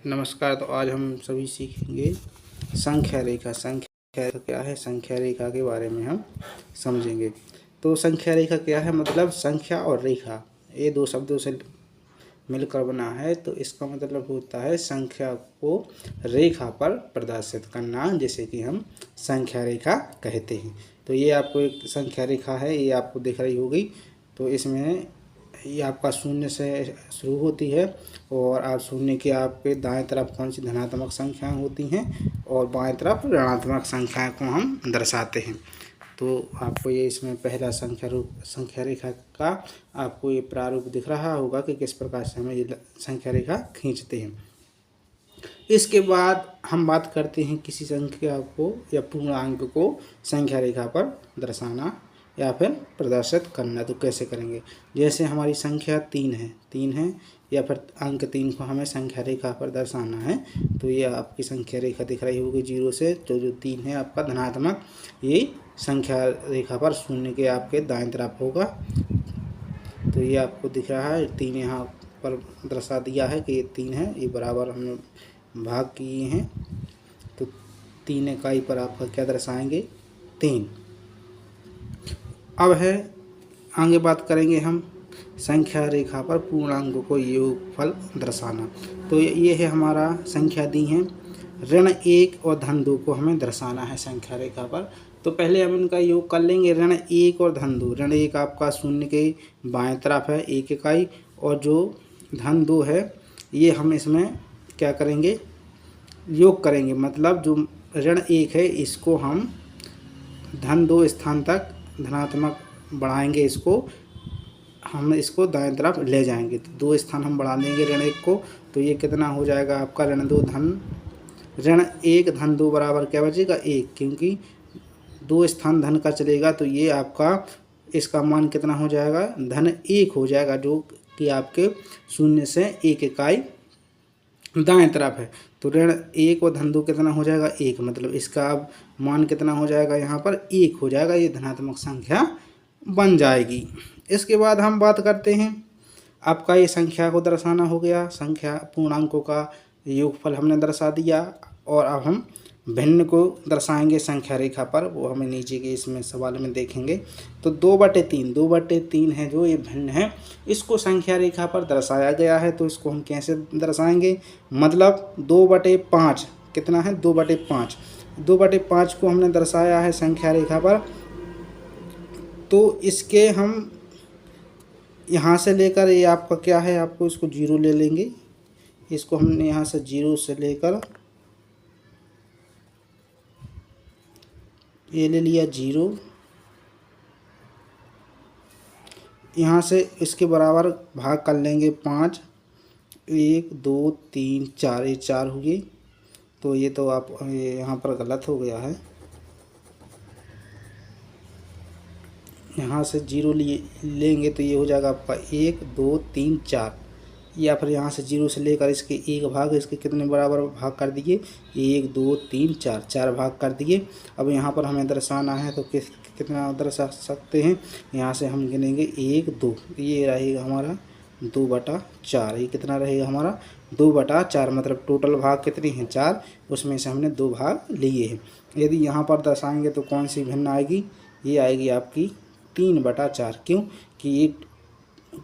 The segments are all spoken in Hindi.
नमस्कार। तो आज हम सभी सीखेंगे संख्या रेखा। संख्या रेखा क्या है, संख्या रेखा के बारे में हम समझेंगे। तो संख्या रेखा क्या है, मतलब संख्या और रेखा ये दो शब्दों से मिलकर बना है। तो इसका मतलब होता है संख्या को रेखा पर प्रदर्शित करना, जैसे कि हम संख्या रेखा कहते हैं। तो ये आपको एक संख्या रेखा है, ये आपको दिख रही होगी। तो इसमें ये आपका शून्य से शुरू होती है और आप शून्य के आपके दाएं तरफ कौन सी धनात्मक संख्याएं होती हैं और बाएं तरफ ऋणात्मक संख्याएं को हम दर्शाते हैं। तो आपको ये इसमें पहला संख्या रेखा का आपको ये प्रारूप दिख रहा होगा कि किस प्रकार से हमें ये संख्या रेखा खींचते हैं। इसके बाद हम बात करते हैं किसी संख्या को या पूर्णांक को संख्या रेखा पर दर्शाना या फिर प्रदर्शित करना। तो कैसे करेंगे, जैसे हमारी संख्या 3 है या फिर अंक 3 को हमें संख्या रेखा पर दर्शाना है। तो ये आपकी संख्या रेखा दिख रही होगी 0 से, तो जो 3 है आपका धनात्मक, ये संख्या रेखा पर शून्य के आपके दाएं तरफ होगा। तो ये आपको दिख रहा है 3 यहाँ पर दर्शा दिया है कि ये 3 है, ये बराबर हमने भाग किए हैं। तो 3 इकाई पर आपका क्या दर्शाएंगे, 3। अब है आगे बात करेंगे हम संख्या रेखा पर पूर्णांकों को योगफल दर्शाना। तो ये है हमारा संख्या दी है, ऋण 1 और धन 2 को हमें दर्शाना है संख्या रेखा पर। तो पहले हम इनका योग कर लेंगे, ऋण 1 और धन 2। ऋण 1 आपका शून्य के बाएं तरफ है 1 इकाई, और जो धन 2 है ये हम इसमें क्या करेंगे, योग करेंगे। मतलब जो ऋण 1 है इसको हम धन 2 स्थान तक धनात्मक बढ़ाएंगे, इसको हम इसको दाएं तरफ ले जाएंगे। तो 2 स्थान हम बढ़ा देंगे ऋण 1 को। तो ये कितना हो जाएगा आपका ऋण 1 धन 2 बराबर क्या बचेगा, 1, क्योंकि 2 स्थान धन का चलेगा। तो ये आपका इसका मान कितना हो जाएगा, धन 1 हो जाएगा, जो कि आपके शून्य से 1 इकाई दाएं तरफ है। तो ऋण 1 और धन 2 कितना हो जाएगा, 1, मतलब इसका अब मान कितना हो जाएगा, यहाँ पर 1 हो जाएगा, ये धनात्मक संख्या बन जाएगी। इसके बाद हम बात करते हैं, आपका ये संख्या को दर्शाना हो गया, संख्या पूर्णांकों का योगफल हमने दर्शा दिया। और अब हम भिन्न को दर्शाएंगे संख्या रेखा पर, वो हमें नीचे के इसमें सवाल में देखेंगे। तो 2/3 है जो ये भिन्न है, इसको संख्या रेखा पर दर्शाया गया है। तो इसको हम कैसे दर्शाएंगे, मतलब 2/5 कितना है, 2/5 को हमने दर्शाया है संख्या रेखा पर। तो इसके हम यहाँ से लेकर ये आपका क्या है, आपको इसको 0 ले लेंगे। इसको हमने यहाँ से 0 से लेकर ये ले लिया 0, यहाँ से इसके बराबर भाग कर लेंगे 5, 1 2 3 4, ये 4 हुए। तो ये तो आप यहाँ पर गलत हो गया है, यहाँ से 0 लेंगे तो ये हो जाएगा आपका 1 2 3 4, या फिर यहाँ से 0 से लेकर इसके 1 भाग, इसके कितने बराबर भाग कर दिए, 1 2 3 4, 4 भाग कर दिए। अब यहाँ पर हमें दर्शाना है, तो कितना दर्शा सकते हैं, यहाँ से हम गिनेंगे 1 2, ये रहेगा हमारा 2/4। ये कितना रहेगा हमारा 2/4, मतलब टोटल भाग कितने हैं, 4, उसमें से हमने 2 भाग लिए हैं। यदि यहाँ पर दर्शाएंगे तो कौन सी भिन्न आएगी, ये आएगी आपकी 3/4, क्यों कि ये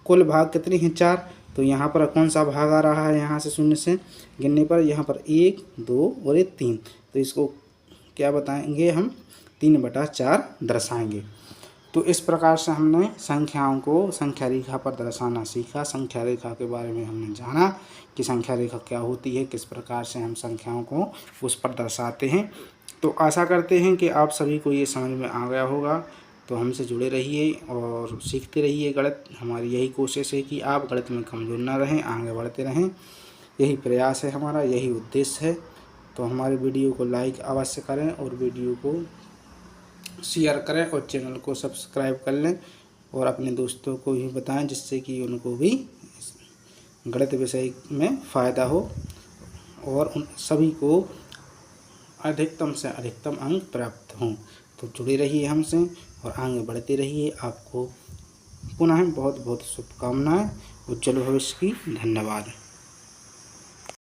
कुल भाग कितने हैं, 4। तो यहाँ पर कौन सा भाग आ रहा है, यहाँ से शून्य से गिनने पर यहाँ पर 1 2 और ये 3। तो इसको क्या बताएंगे हम, 3/4 दर्शाएंगे। तो इस प्रकार से हमने संख्याओं को संख्या रेखा पर दर्शाना सीखा। संख्या रेखा के बारे में हमने जाना कि संख्या रेखा क्या होती है, किस प्रकार से हम संख्याओं को उस पर दर्शाते हैं। तो आशा करते हैं कि आप सभी को ये समझ में आ गया होगा। तो हमसे जुड़े रहिए और सीखते रहिए गणित। हमारी यही कोशिश है कि आप गणित में कमज़ोर ना रहें, आगे बढ़ते रहें, यही प्रयास है हमारा, यही उद्देश्य है। तो हमारे वीडियो को लाइक अवश्य करें और वीडियो को शेयर करें और चैनल को सब्सक्राइब कर लें और अपने दोस्तों को भी बताएं, जिससे कि उनको भी गणित विषय में फ़ायदा हो और उन सभी को अधिकतम से अधिकतम अंक प्राप्त हों। तो जुड़े रहिए हमसे और आगे बढ़ते रहिए। आपको पुनः बहुत बहुत शुभकामनाएं। उज्जवल भविष्य की। धन्यवाद।